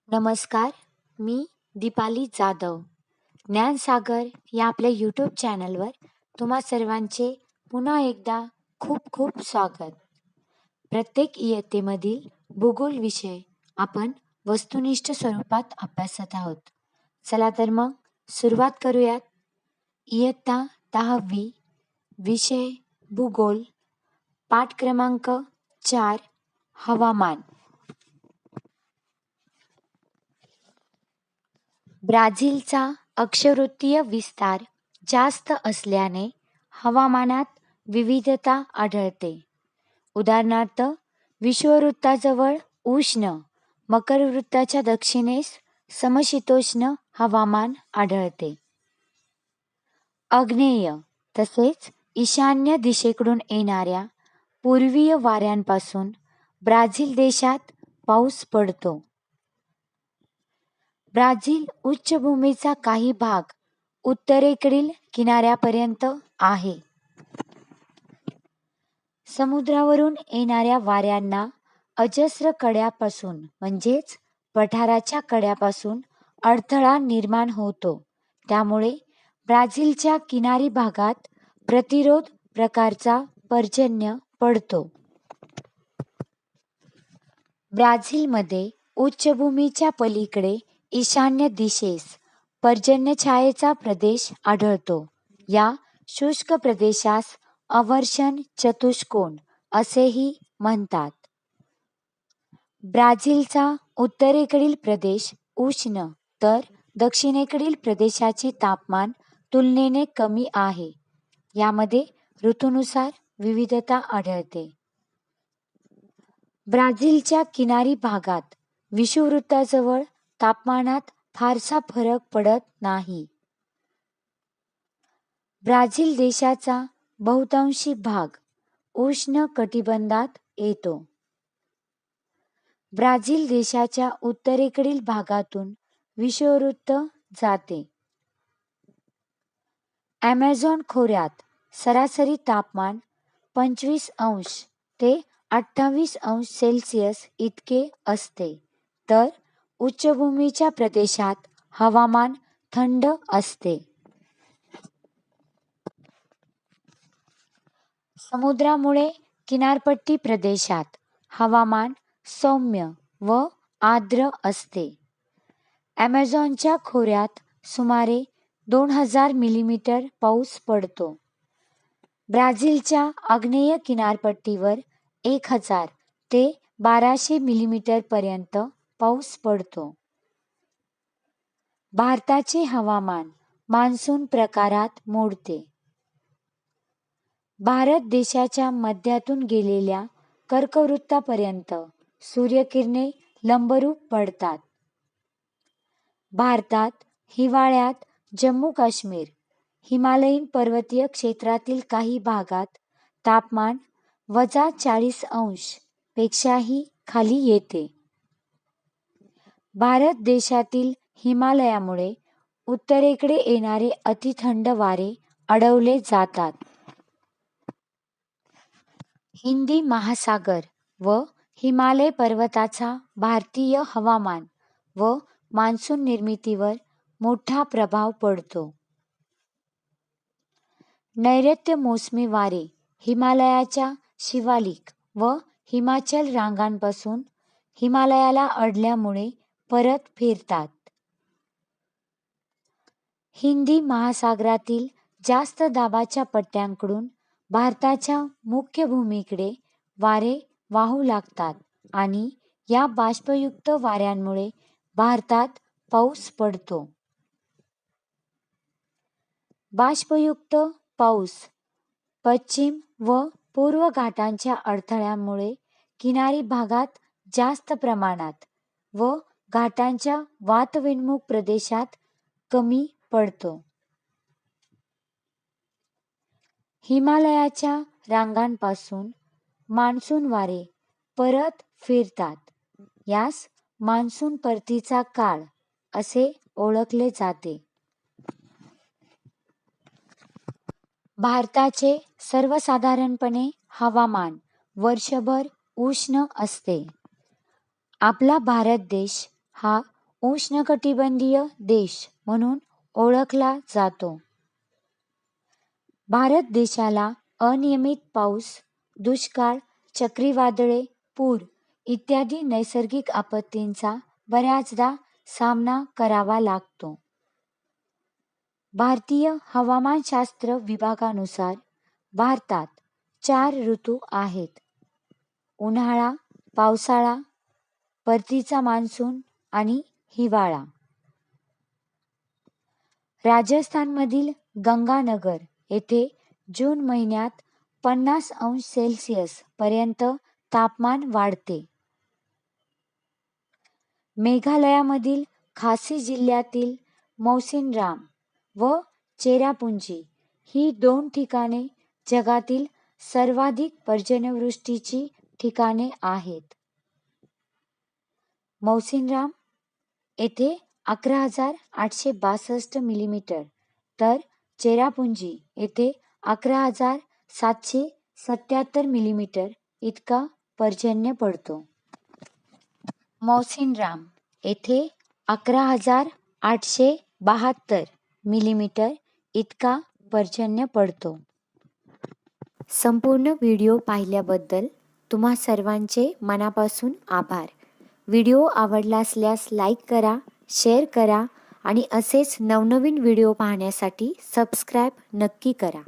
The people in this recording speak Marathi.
नमस्कार, मी दीपाली जाधव. ज्ञानसागर या आपल्या यूट्यूब चॅनलवर तुम्हा सर्वांचे पुन्हा एकदा खूप खूप स्वागत. प्रत्येक इयत्तेमधील भूगोल विषय आपण वस्तुनिष्ठ स्वरूपात अभ्यासत आहोत. चला तर मग सुरुवात करूयात. इयत्ता 10वी विषय भूगोल, पाठ क्रमांक 4 हवामान. ब्राझीलचा अक्षवृत्तीय विस्तार जास्त असल्याने हवामानात विविधता आढळते. उदाहरणार्थ, विषुववृत्ताजवळ उष्ण, मकरवृत्ताच्या दक्षिणेस समशीतोष्ण हवामान आढळते. आग्नेय तसेच ईशान्य दिशेकडून येणाऱ्या पूर्वीय वाऱ्यांपासून ब्राझील देशात पाऊस पडतो. ब्राझील उच्चभूमीचा काही भाग उत्तरेकडील किनाऱ्यापर्यंत आहे. समुद्रावरून येणाऱ्या वाऱ्यांना अजस्र कड्यापासून म्हणजेच पठाराच्या कड्यापासून अडथळा निर्माण होतो. त्यामुळे ब्राझीलच्या किनारी भागात प्रतिरोध प्रकारचा पर्जन्य पडतो. ब्राझीलमध्ये उच्चभूमीच्या पलीकडे ईशान्य दिशेस पर्जन्यछायेचा प्रदेश आढळतो. या शुष्क प्रदेशास अवर्षण चतुष्कोन असेही म्हणतात. ब्राझीलचा उत्तरेकडील प्रदेश उष्ण तर दक्षिणेकडील प्रदेशाचे तापमान तुलनेने कमी आहे. यामध्ये ऋतूनुसार विविधता आढळते. ब्राझीलच्या किनारी भागात विषुववृत्ताजवळ तापमानात फारसा फरक पडत नाही. ब्राझील देशाचा बहुतांशी भाग उष्ण कटिबंधात येतो. ब्राझील देशाच्या उत्तरेकडील भागातून विषुववृत्त जाते. ॲमेझॉन खोऱ्यात सरासरी तापमान 25° ते 28° इतके असते, तर उच्चभूमीच्या प्रदेशात हवामान थंड असते. समुद्रामुळे किनारपट्टी प्रदेशात हवामान सौम्य व आर्द्र असते. ॲमेझॉनच्या खोऱ्यात सुमारे 2000 मिलीमीटर पाऊस पडतो. ब्राझीलच्या आग्नेय किनारपट्टीवर 1000 ते 1200 मिलीमीटर पर्यंत पाऊस पडतो. भारताचे हवामान मान्सून प्रकारात मोडते. भारत देशाच्या मध्यातून गेलेल्या कर्कवृत्तापर्यंत सूर्यकिरणे लंबरूप पडतात. भारतात हिवाळ्यात जम्मू काश्मीर, हिमालयीन पर्वतीय क्षेत्रातील काही भागात तापमान -40° पेक्षाही खाली येते. भारत देशातील हिमालयामुळे उत्तरेकडे येणारे अतिथंड वारे अडवले जातात. हिंदी महासागर व हिमालय पर्वताचा भारतीय हवामान व मान्सून निर्मितीवर मोठा प्रभाव पडतो. नैऋत्य मोसमी वारे हिमालयाच्या शिवालिक व हिमाचल रांगांपासून हिमालयाला अडल्यामुळे परत फिरतात. हिंदी महासागरातील जास्त दाबाच्या पट्ट्यांकडून भारताच्या मुख्य भूमीकडे वारे वाहू लागतात आणि या बाष्पयुक्त वाऱ्यांमुळे भारतात पाऊस पडतो. बाष्पयुक्त पाऊस पश्चिम व पूर्व घाटांच्या अडथळ्यामुळे किनारी भागात जास्त प्रमाणात व घाटांच्या वातविन्मुख प्रदेशात कमी पडतो. हिमालयाच्या रांगांपासून मान्सून वारे परत फिरतात. यास मान्सून परतीचा काळ असे ओळखले जाते. भारताचे सर्वसाधारणपणे हवामान वर्षभर उष्ण असते. आपला भारत देश हा उष्णकटिबंधीय देश म्हणून ओळखला जातो. भारत देशाला अनियमित पाऊस, दुष्काळ, चक्रीवादळे, पूर इत्यादी नैसर्गिक आपत्तींचा बऱ्याचदा सामना करावा लागतो. भारतीय हवामानशास्त्र विभागानुसार भारतात 4 ऋतू आहेत: उन्हाळा, पावसाळा, परतीचा मान्सून आणि हिवाळा. राजस्थानमधील गंगानगर येथे जून महिन्यात 50°C पर्यंत तापमान वाढते. मेघालयामधील खासी जिल्ह्यातील मौसिनराम व चेरापुंजी ही 2 ठिकाणे जगातील सर्वाधिक पर्जन्यवृष्टीची ठिकाणे आहेत. मौसिनराम येथे 11,862 मिलीमीटर तर चेरापुंजी येथे 11,777 मिलीमीटर इतका पर्जन्य पडतो. मौसिनराम येथे 11,872 मिलीमीटर इतका पर्जन्य पडतो. संपूर्ण व्हिडिओ पाहिल्याबद्दल तुम्हा सर्वांचे मनापासून आभार. व्हिडिओ आवडला असल्यास लाईक करा, शेअर करा आणि असेच नवनवीन व्हिडिओ पाहण्यासाठी सबस्क्राईब नक्की करा.